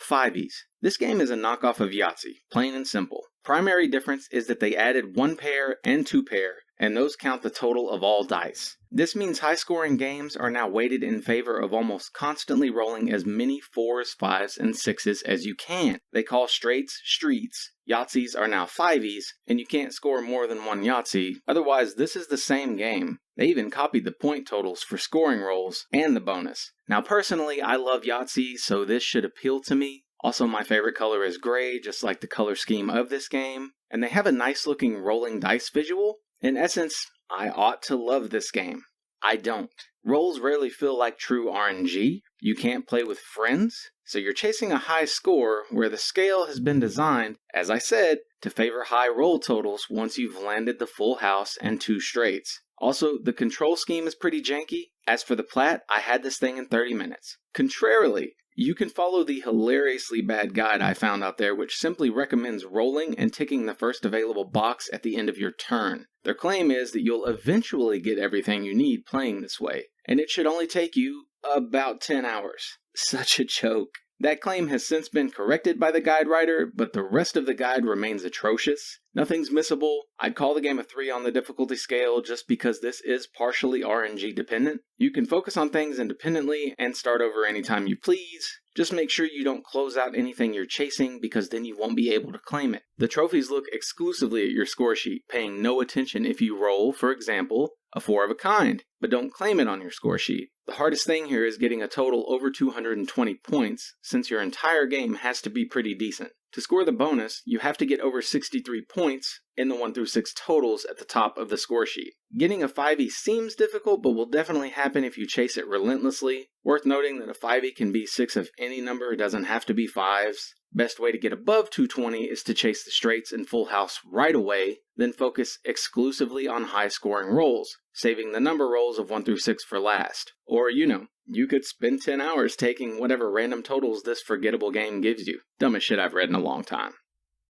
Fivies. This game is a knockoff of Yahtzee, plain and simple. Primary difference is that they added 1 pair and 2 pair, and those count the total of all dice. This means high-scoring games are now weighted in favor of almost constantly rolling as many 4s, 5s, and 6s as you can. They call straights streets. Yahtzees are now Fivies, and you can't score more than 1 Yahtzee, otherwise this is the same game. They even copied the point totals for scoring rolls and the bonus. Now personally, I love Yahtzee, so this should appeal to me. Also, my favorite color is gray, just like the color scheme of this game, and they have a nice looking rolling dice visual. In essence, I ought to love this game. I don't. Rolls rarely feel like true RNG. You can't play with friends, so you're chasing a high score where the scale has been designed, as I said, to favor high roll totals once you've landed the full house and 2 straights. Also, the control scheme is pretty janky. As for the plat, I had this thing in 30 minutes. Contrarily, you can follow the hilariously bad guide I found out there, which simply recommends rolling and ticking the first available box at the end of your turn. Their claim is that you'll eventually get everything you need playing this way, and it should only take you about 10 hours. Such a joke. That claim has since been corrected by the guide writer, but the rest of the guide remains atrocious. Nothing's missable. I'd call the game a 3 on the difficulty scale just because this is partially RNG dependent. You can focus on things independently and start over anytime you please. Just make sure you don't close out anything you're chasing because then you won't be able to claim it. The trophies look exclusively at your score sheet, paying no attention if you roll, for example, a 4 of a kind, but don't claim it on your score sheet. The hardest thing here is getting a total over 220 points, since your entire game has to be pretty decent. To score the bonus, you have to get over 63 points in the 1 through 6 totals at the top of the score sheet. Getting a 5e seems difficult, but will definitely happen if you chase it relentlessly. Worth noting that a 5e can be 6 of any number, it doesn't have to be 5s. Best way to get above 220 is to chase the straights and full house right away, then focus exclusively on high scoring rolls, saving the number rolls of 1 through 6 for last. Or, you could spend 10 hours taking whatever random totals this forgettable game gives you. Dumbest shit I've read in a long time.